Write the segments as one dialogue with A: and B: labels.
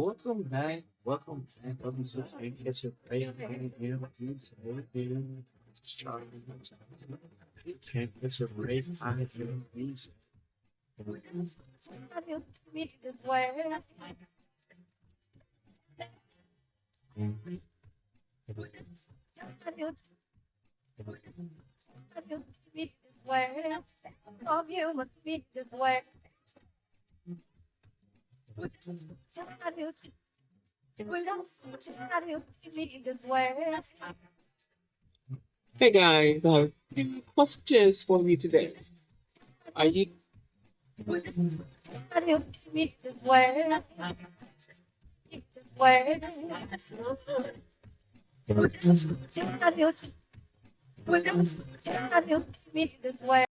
A: Welcome back. Welcome back. Welcome to It's a Great It's a great
B: Hey guys, questions for me today. Are you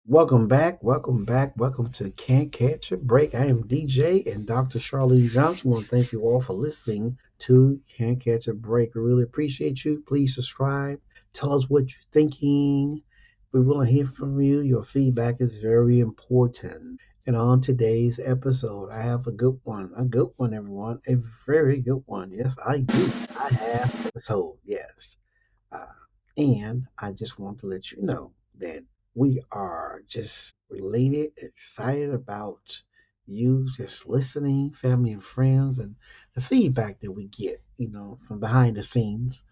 A: Welcome back. Welcome back. Welcome to Can't Catch a Break. I am DJ and Dr. Charlene Johnson. I want to thank you all for listening to Can't Catch a Break. I really appreciate you. Please subscribe. Tell us what you're thinking. We want to hear from you. Your feedback is very important. And on today's episode, I have a good one. A good one, everyone. A very good one. Yes, I do. I have episode. Yes. Uh, and I just want to let you know that we are just related, excited about you just listening, family and friends, and the feedback that we get, from behind the scenes.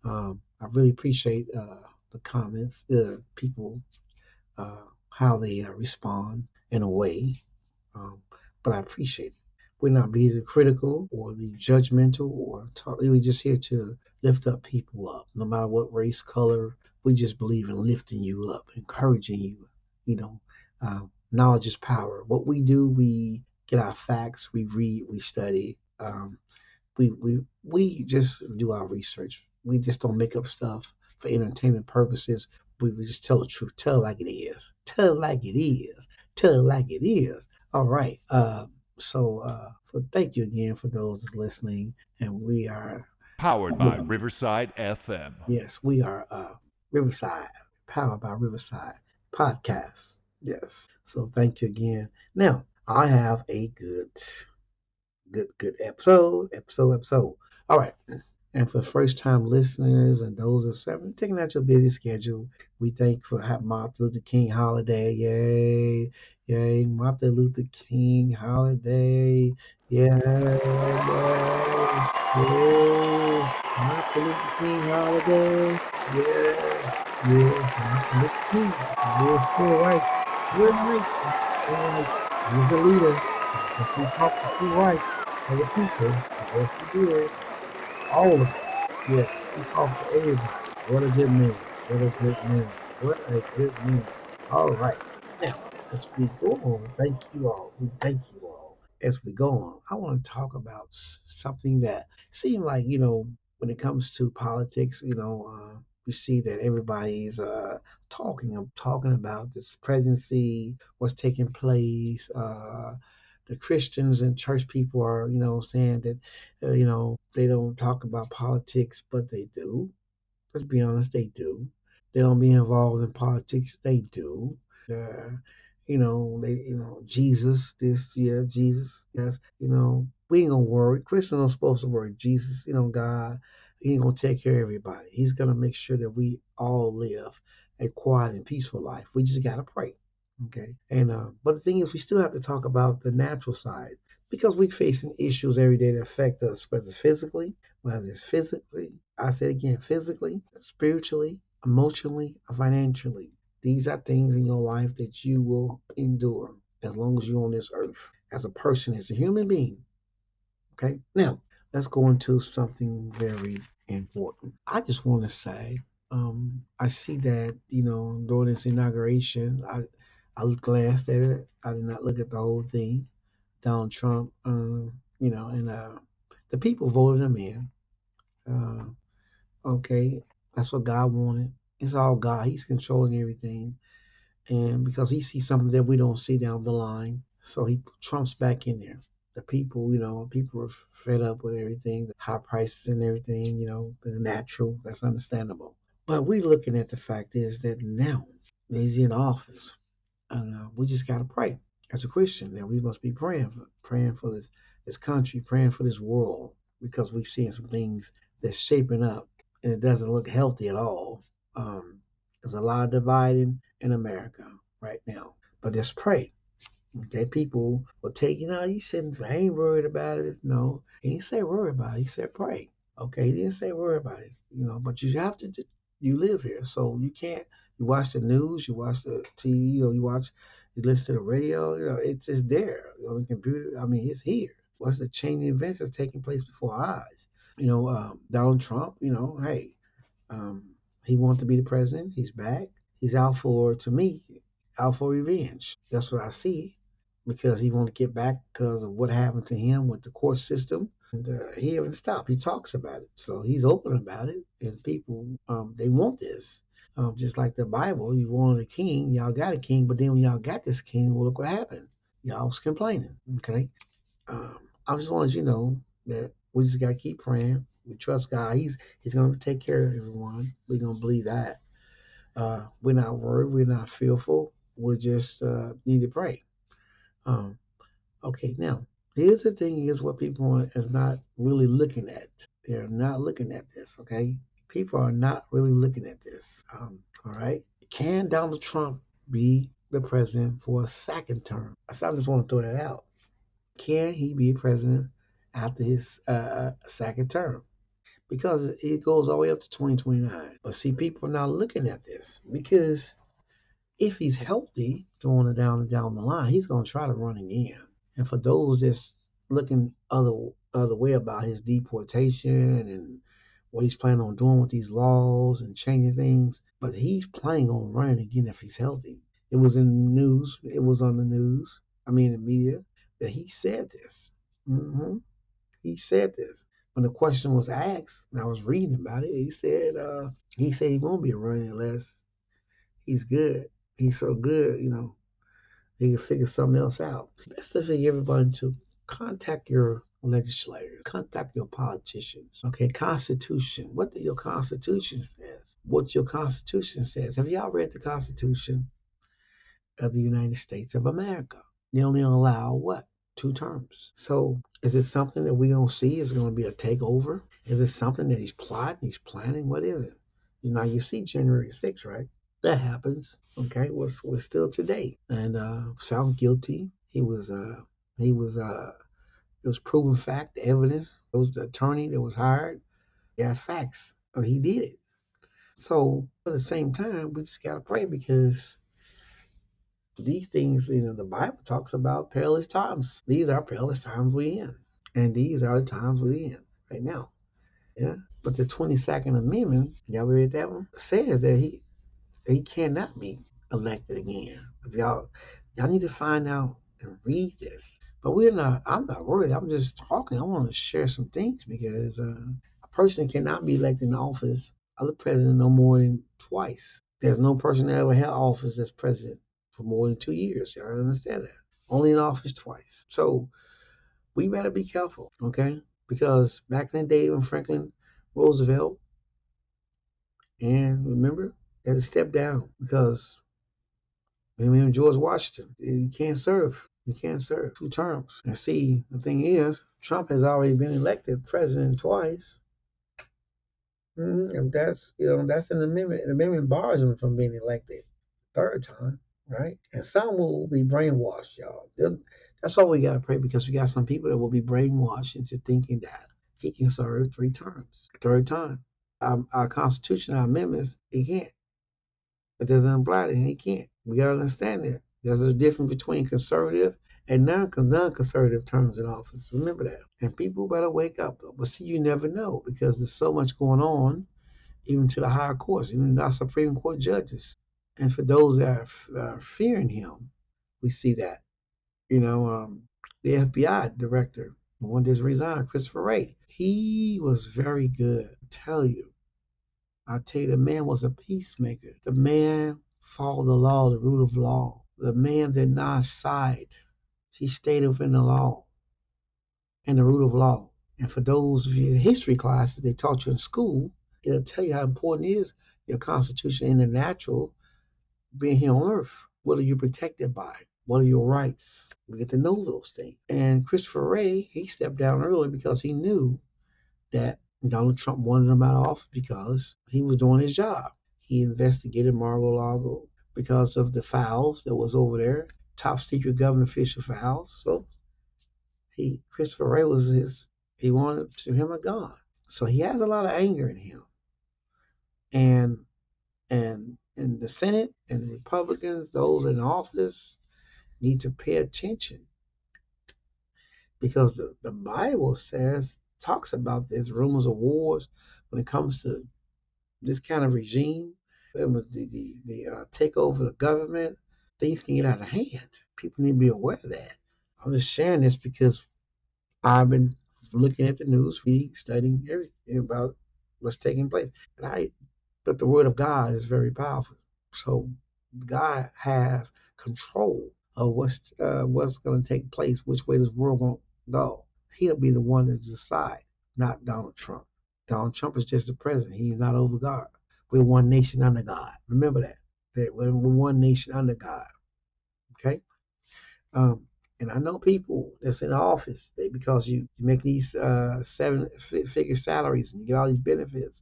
A: I really appreciate the comments, the people, how they respond in a way, um, but I appreciate it. We're not being critical or be judgmental or talk. We're just here to lift up people up, no matter what race, color. We just believe in lifting you up, encouraging you. Knowledge is power. What we do, we get our facts, we read, we study. We just do our research. We just don't make up stuff for entertainment purposes. We just tell the truth. Tell it like it is. Tell it like it is. Tell it like it is. All right. So thank you again for those that's listening. And we are,
C: Powered by Riverside FM.
A: yes, we are Riverside, powered by Riverside Podcast. Yes. So thank you again. Now, I have a good episode. All right. And for first time listeners and those that have taking out your busy schedule, we thank you for Martin Luther King holiday. Yay. Yay. Martin Luther King holiday. Yay. Yay. Yay. Martin Luther King holiday. Yes. Yes. Martin Luther King. Yes. You're right. You're right. You're right. He's the leader. If we talk the true rights of the people, yes, he did. All of it. Yes, he talked to everybody. What a good man. What a good man. What a good man. All right. Now, as we go on, thank you all. We thank you all. As we go on, I want to talk about something that seems like, when it comes to politics, we see that everybody's talking about this presidency, what's taking place. The Christians and church people are, saying that, they don't talk about politics, but they do. Let's be honest, they do. They don't be involved in politics, they do. Uh, Jesus, this year, Jesus, yes, we ain't gonna worry. Christians are supposed to worry. Jesus, God, he ain't gonna take care of everybody. He's gonna make sure that we all live a quiet and peaceful life. We just gotta pray. Okay. And but the thing is, we still have to talk about the natural side because we're facing issues every day that affect us, whether it's physically, I say it again, physically, spiritually, emotionally, or financially. These are things in your life that you will endure as long as you're on this earth as a person, as a human being. Okay. Now, let's go into something very important. I just want to say, I see that, during this inauguration, I glanced at it. I did not look at the whole thing. Donald Trump, and the people voted him in. Uh, okay, that's what God wanted. It's all God. He's controlling everything, and because He sees something that we don't see down the line, so He put Trump's back in there. The people, people are fed up with everything, the high prices and everything, the natural. That's understandable. But we looking at the fact is that now that He's in office, and we just gotta pray. as a Christian that we must be praying for this country, praying for this world, because we're seeing some things that's shaping up and it doesn't look healthy at all. Um, there's a lot of dividing in America right now, but just pray. Okay, people will take, you shouldn't, I ain't worried about it. No, he didn't say worry about it. He said pray. Okay, he didn't say worry about it. But you have to, you live here. So you can't, you watch the news, you watch the TV, you listen to the radio, it's there. On the computer, I mean, it's here. What's the changing events that's taking place before our eyes? Donald Trump, hey, um, he wanted to be the president. He's back. He's out for, to me, out for revenge. That's what I see because he want to get back because of what happened to him with the court system. And he haven't stopped. He talks about it. So he's open about it. And people, they want this. Just like the Bible, you wanted a king, y'all got a king, but then when y'all got this king, well, look what happened. Y'all was complaining. Okay. I just wanted you to know that we just got to keep praying. We trust God. He's going to take care of everyone. We're going to believe that. We're not worried. We're not fearful. We just need to pray. Um, okay, now, here's the thing is what people is not really looking at. They're not looking at this, okay? People are not really looking at this. All right? Can Donald Trump be the president for a second term? I just want to throw that out. Can he be president after his second term? Because it goes all the way up to 2029. But see, people are not looking at this because if he's healthy going down the line, he's going to try to run again. And for those that's looking other way about his deportation and what he's planning on doing with these laws and changing things, but he's planning on running again if he's healthy. It was in the news. It was on the news. I mean, the media that he said this. hmm He said this. When the question was asked, and I was reading about it, he said he won't be running unless he's good. He's so good, he can figure something else out. It's best for everybody to contact your legislators, contact your politicians. Okay, Constitution. What your Constitution says. What your Constitution says. Have y'all read the Constitution of the United States of America? They only allow what? 2 terms. So is it something that we don't see is going to be a takeover? Is it something that he's plotting, he's planning? What is it? You see January 6th, right? That happens. Okay, was still today, and found guilty. It was proven fact, the evidence. It was the attorney that was hired. Yeah, facts. He did it. So at the same time, we just gotta pray because these things, the Bible talks about perilous times. These are perilous times we in, and these are the times we in right now. Yeah. But the 22nd Amendment, y'all read that one, says that he cannot be elected again. If y'all need to find out and read this. But I'm not worried. I'm just talking. I want to share some things because a person cannot be elected in office of the president no more than twice. There's no person that ever held office as president for more than 2 years. Y'all understand that? Only in office twice. So we better be careful, okay? Because back in the day when Franklin Roosevelt and remember, they had to step down because George Washington, you can't serve. You can't serve 2 terms. And see, the thing is, Trump has already been elected president twice. And that's an amendment. The amendment bars him from being elected third time, right? And some will be brainwashed, y'all. That's why we gotta pray because we got some people that will be brainwashed into thinking that he can serve 3 terms, third time. Our Constitution, our amendments, he can't. It doesn't apply to him. He can't. We gotta understand that. There's a difference between conservative and non-conservative terms in office. Remember that. And people better wake up though. But see, you never know because there's so much going on, even to the higher courts, even our Supreme Court judges. And for those that are fearing him, we see that. The FBI director, the one that's resigned, Christopher Wray, he was very good. I tell you, the man was a peacemaker. The man followed the law, the rule of law. The man did not side. He stayed within the law and the rule of law. And for those of you in history classes they taught you in school, it'll tell you how important it is your constitution in the natural being here on earth. What are you protected by? What are your rights? We get to know those things. And Christopher Wray, he stepped down early because he knew that Donald Trump wanted him out of office because he was doing his job. He investigated Mar-a-Lago because of the files that was over there, top secret government official files. So Christopher Wray was he wanted him gone. So he has a lot of anger in him. And the Senate and the Republicans, those in office, need to pay attention because the Bible talks about this rumors of wars when it comes to this kind of regime, the takeover of the government, things can get out of hand. People need to be aware of that. I'm just sharing this because I've been looking at the news, reading, studying everything about what's taking place. But the word of God is very powerful. So God has control of what's going to take place, which way this world going to go. He'll be the one to decide, not Donald Trump. Donald Trump is just the president. He's not over God. We're one nation under God. Remember that. That we're one nation under God. Okay. Um, and I know people that's in office because you make these seven-figure salaries and you get all these benefits,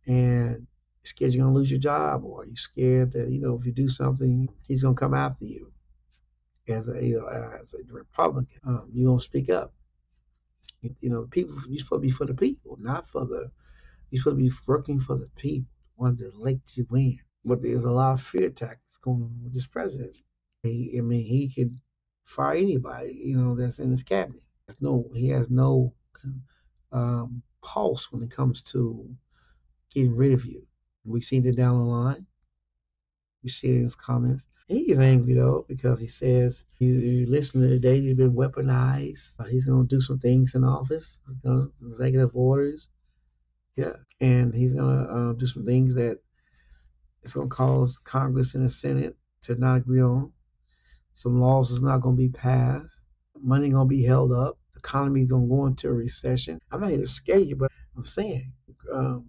A: and you're scared you're gonna lose your job, or you're scared that if you do something, he's gonna come after you. As a Republican, you don't speak up. People, you're supposed to be for the people, not for the. You're supposed to be working for the people, the ones that elect you in. But there's a lot of fear tactics going on with this president. He can fire anybody, that's in his cabinet. He has no pulse when it comes to getting rid of you. We've seen it down the line. We see it in his comments. He's angry though because he says you listen to today. He's been weaponized. He's going to do some things in office, executive orders. Yeah, and he's going to do some things that it's going to cause Congress and the Senate to not agree on. Some laws is not going to be passed. Money going to be held up. The economy going to go into a recession. I'm not here to scare you, but I'm saying um,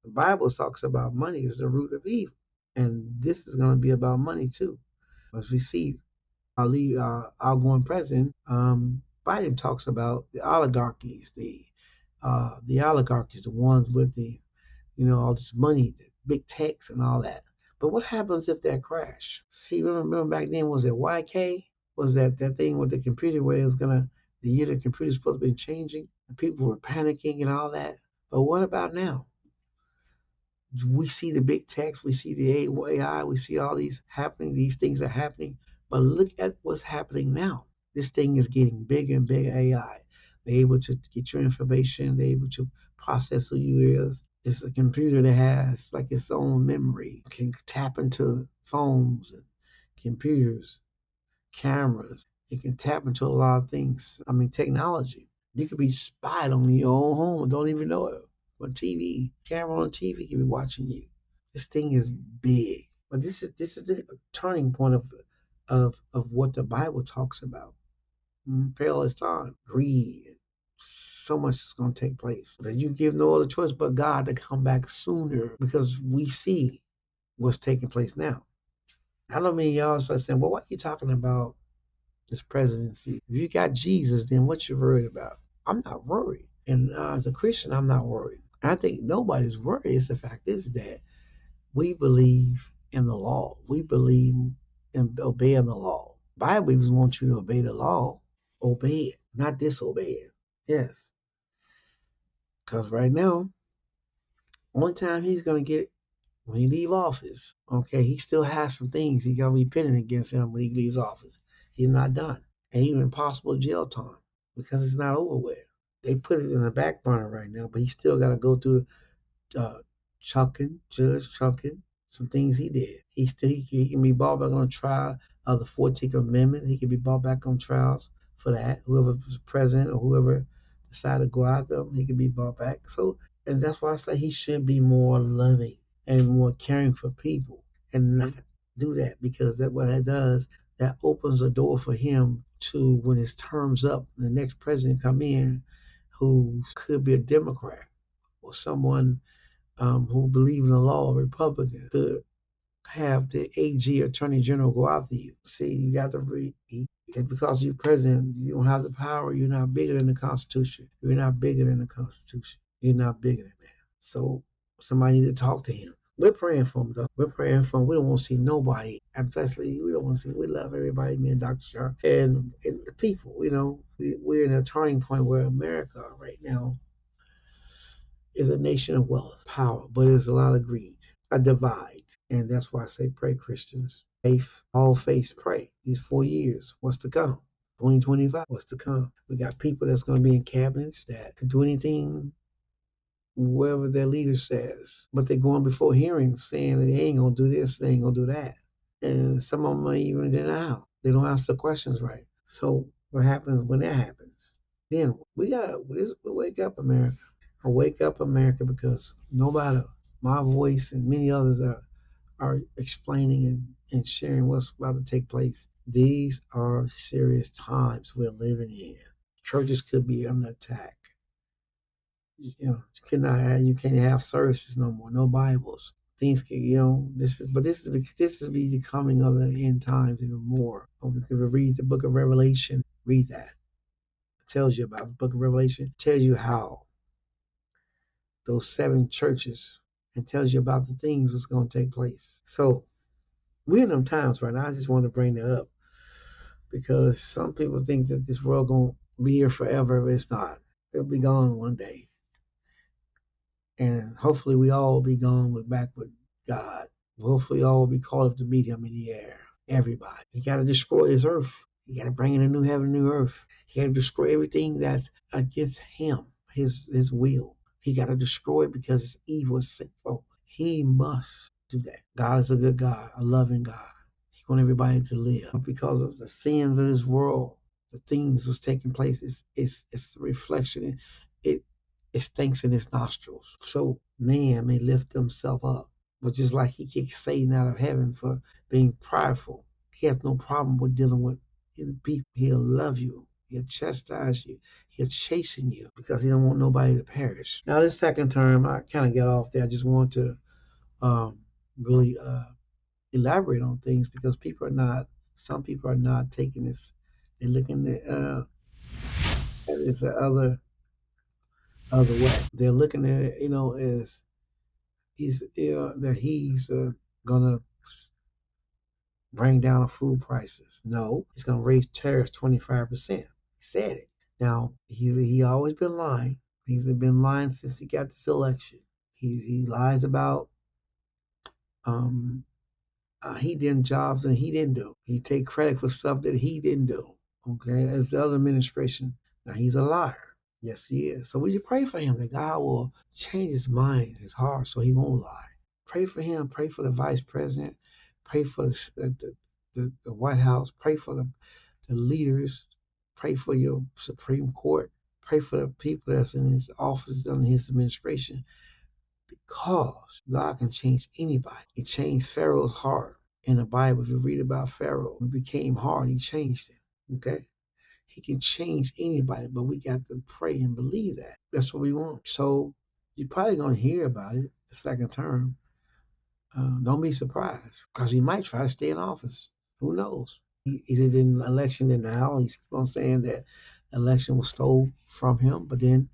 A: the Bible talks about money is the root of evil, and this is going to be about money too. As we see, our outgoing president Biden talks about the oligarchies, the oligarchies, the ones with all this money, the big techs and all that. But what happens if that crash? See, remember back then was it YK? Was that thing with the computer where it was the year the computer's supposed to be changing and people were panicking and all that? But what about now? We see the big techs, we see the AI, we see all these happening, these things are happening. But look at what's happening now. This thing is getting bigger and bigger AI. They're able to get your information, they're able to process who you is. It's a computer that has like its own memory, can tap into phones and computers, cameras. It can tap into a lot of things. Technology. You could be spied on in your own home and don't even know it. On TV, camera on TV can be watching you. This thing is big, but this is the turning point of what the Bible talks about. Perilous time, greed, so much is going to take place that you give no other choice but God to come back sooner because we see what's taking place now. I know many of y'all start saying, well, what are you talking about this presidency? If you got Jesus, then what you worried about? I'm not worried. And as a Christian, I'm not worried. I think nobody's worried. It's the fact is that we believe in the law. We believe in obeying the law. Bible even wants you to obey the law. Obey it, not disobey it. Yes. Because right now, only time he's going to get when he leave office, okay, he still has some things he's going to be pitting against him when he leaves office. He's not done. And even possible jail time because it's not over with. They put it in the back burner right now, but he still got to go through uh, Judge Chunkin, some things he did. He can be brought back on trial of the 14th Amendment. He can be brought back on trials for that. Whoever was president or whoever decided to go after him, he can be brought back. So, and that's why I say he should be more loving and more caring for people and not do that because that what that does, that opens the door for him to when his term's up, the next president come in who could be a Democrat or someone who believe in the law, Republican, could have the AG Attorney General go after you. See, you got to read. And because you're president, you don't have the power. You're not bigger than the Constitution. You're not bigger than the Constitution. You're not bigger than that. So somebody need to talk to him. We're praying for him, though. We're praying for him. We don't want to see nobody, especially we don't want to see. We love everybody, me and Dr. Sharp, and the people. We're in a turning point where America right now is a nation of wealth, power, but there's a lot of greed, a divide. And that's why I say pray, Christians. Faith, all faiths pray. These 4 years, what's to come? 2025, what's to come? We got people that's going to be in cabinets that can do anything, whatever their leader says. But they're going before hearings saying that they ain't going to do this, they ain't going to do that. And some of them are even denial. They don't answer questions right. So what happens when that happens? Then we got to wake up, America. Wake up, America, because nobody, my voice and many others are explaining and sharing what's about to take place. These are serious times we're living in. Churches could be under attack. You can't have services no more, no Bibles. Things can, this is becoming of the end times even more. We could read the book of Revelation, read that. It tells you about the book of Revelation, it tells you how those 7 churches and tells you about the things that's going to take place. So we're in them times right now. I just want to bring that up because some people think that this world going to be here forever. But it's not. It'll be gone one day. And hopefully we all will be gone back with God. Hopefully all will be called up to meet him in the air. Everybody. He got to destroy this earth. He got to bring in a new heaven, new earth. He got to destroy everything that's against him, his will. He got to destroy it because it's evil, it's sinful. He must do that. God is a good God, a loving God. He wants everybody to live. But because of the sins of this world, the things was taking place, it's a reflection. It stinks in his nostrils. So man may lift himself up. But just like he kicked Satan out of heaven for being prideful, he has no problem with dealing with people. He'll love you. He'll chastise you. He'll chasten you because he don't want nobody to perish. Now this second term, I kind of get off there. I just want to really elaborate on things because some people are not taking this. They're looking at it the other way. They're looking at it, as he's gonna bring down the food prices. No, he's gonna raise tariffs 25%. He said it. Now he always been lying. He's been lying since he got this election. He lies about he did jobs that he didn't do. He take credit for stuff that he didn't do. Okay, as the other administration. Now he's a liar. Yes, he is. So will you pray for him that God will change his mind, his heart, so he won't lie? Pray for him. Pray for the vice president. Pray for the White House. Pray for the leaders. Pray for your Supreme Court. Pray for the people that's in his office under his administration because God can change anybody. He changed Pharaoh's heart in the Bible. If you read about Pharaoh, it became hard. He changed it. Okay? He can change anybody, but we got to pray and believe that. That's what we want. So you're probably going to hear about it the second term. Don't be surprised because he might try to stay in office. Who knows? He did an election denial. He's on saying that the election was stolen from him, but then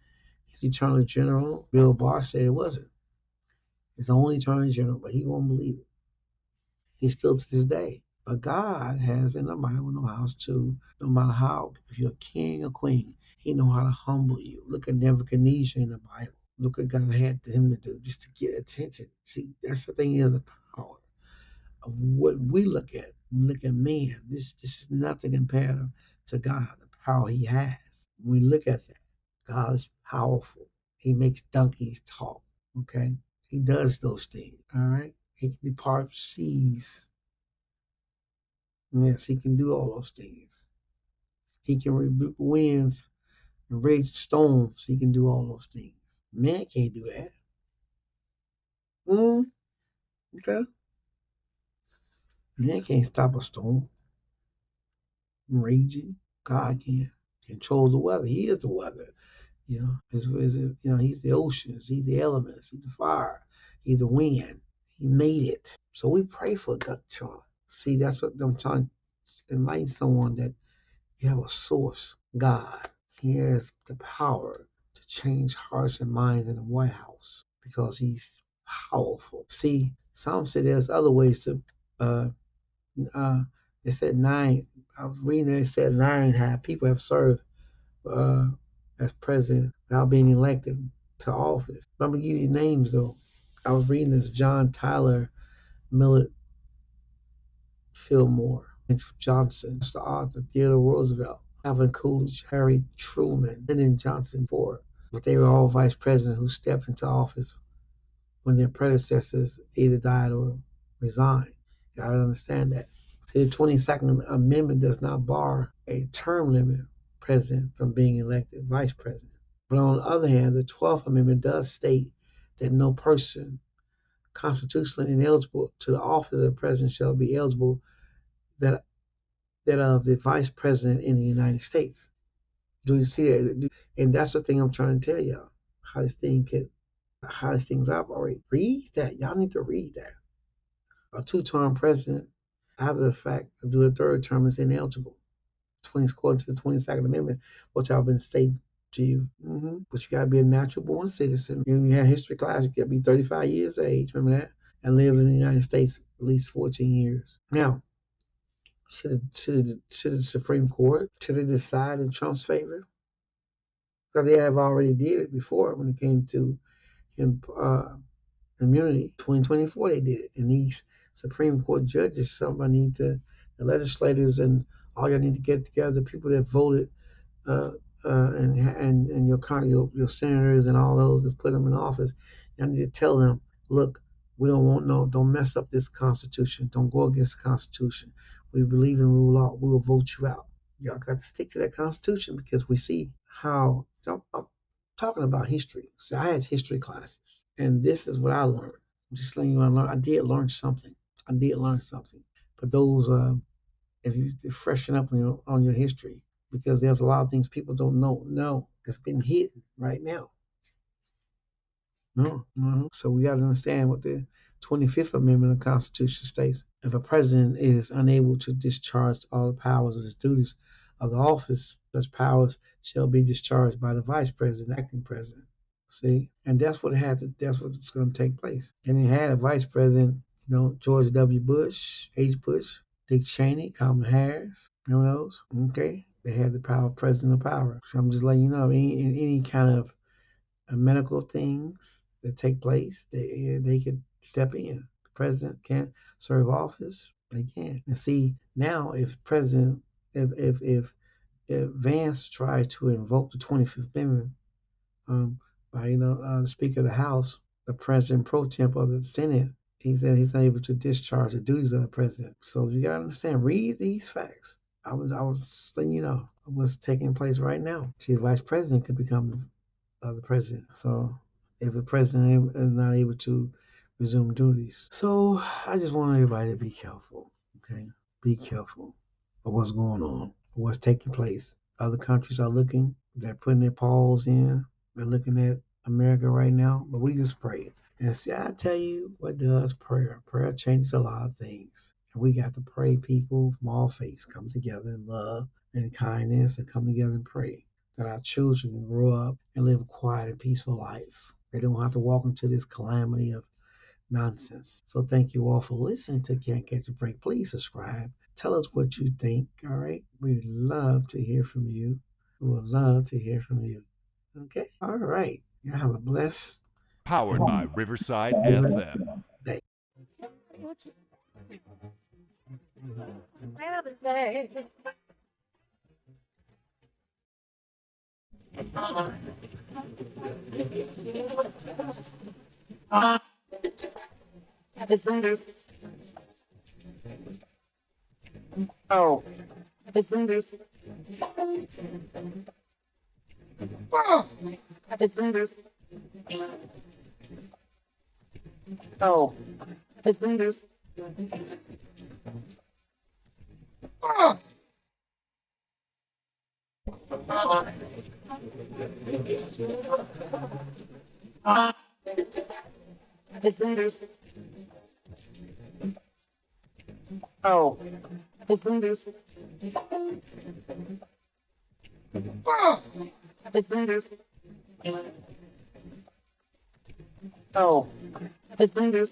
A: his Attorney General, Bill Barr, said it wasn't. His only Attorney General, but he won't believe it. He's still to this day. But God has in the Bible know how to, no matter how, if you're a king or queen, he know how to humble you. Look at Nebuchadnezzar in the Bible. Look what God had him to do just to get attention. See, that's the thing is the power of what we look at. We look at man. This is nothing compared to God, the power he has. When we look at that, God is powerful. He makes donkeys talk. Okay? He does those things. All right? He can depart seas. Yes, he can do all those things. He can rebuke winds and rage storms. He can do all those things. Man can't do that. Okay. Man can't stop a storm from raging. God can control the weather. He is the weather. He's the oceans. He's the elements. He's the fire. He's the wind. He made it. So we pray for Dr. Charles. See, that's what I'm trying to enlighten someone that you have a source, God. He has the power to change hearts and minds in the White House because he's powerful. See, some say there's other ways to. Uh, uh, it said nine. I was reading it. It said nine people have served uh, as president without being elected to office. But I'm gonna give you names though. I was reading this John Tyler, Millard Fillmore, Andrew Johnson, the author, Theodore Roosevelt, Alvin Coolidge, Harry Truman, Lyndon Johnson Ford. But they were all vice presidents who stepped into office when their predecessors either died or resigned. You gotta understand that. See, the 22nd Amendment does not bar a term limit president from being elected vice president. But on the other hand, the 12th Amendment does state that no person constitutionally ineligible to the office of the president shall be eligible that that of the vice president in the United States. Do you see that? And that's the thing I'm trying to tell y'all. How this thing can, how this thing's operate. Read that. Y'all need to read that. A two-term president, after the fact, to do a third term is ineligible. 20 according to the 22nd Amendment, which I've been stating to you. But you gotta be a natural born citizen. When you have history class, you gotta be 35 years of age. Remember that? And live in the United States at least 14 years. Now, should the Supreme Court, should they decide in Trump's favor? Because they have already did it before when it came to him, immunity. 2024 they did it. And these Supreme Court judges, somebody need to, the legislators and all y'all need to get together, the people that voted, uh, and your county, your senators and all those that put them in office, y'all need to tell them, look, we don't want no, don't mess up this Constitution. Don't go against the Constitution. We believe in rule law. We will vote you out. Y'all got to stick to that Constitution because we see how. I'm talking about history. So I had history classes, and this is what I learned. I'm just letting you know, I did learn something. I did learn something. For those, if you freshen up on your history, because there's a lot of things people don't know. No, it's been hidden right now. No, no. So we got to understand what the 25th Amendment of the Constitution states. If a president is unable to discharge all the powers of his duties of the office, such powers shall be discharged by the vice president, acting president. See, and that's what had to. That's what's going to take place. And he had a vice president, George W. Bush, H. Bush, Dick Cheney, Kamala Harris. Remember those? Okay, they had the power, president of power. So I'm just letting you know, any kind of medical things that take place, they could step in. The president can't serve office. They can. And see now, if President, if Vance tries to invoke the 25th Amendment, by the Speaker of the House, the President pro temp of the Senate, he said he's unable to discharge the duties of the president. So you gotta understand. Read these facts. I was letting you know what's taking place right now. See, the vice president could become the president. So if the president is not able to resume duties. So I just want everybody to be careful. Okay? Be careful of what's going on, what's taking place. Other countries are looking, they're putting their paws in, they're looking at America right now, but we just pray. And see, I tell you what does prayer. Prayer changes a lot of things. And we got to pray, people from all faiths come together in love and kindness and come together and pray that our children can grow up and live a quiet and peaceful life. They don't have to walk into this calamity of nonsense. So thank you all for listening to Can't Catch a Break. Please subscribe. Tell us what you think. All right. We'd love to hear from you. We would love to hear from you. Okay. All right. You have a blessed
C: Powered by Riverside FM.
A: day.
B: Oh, oh, oh. Oh, let's do this. Ah, let's do this. Oh, let's do this.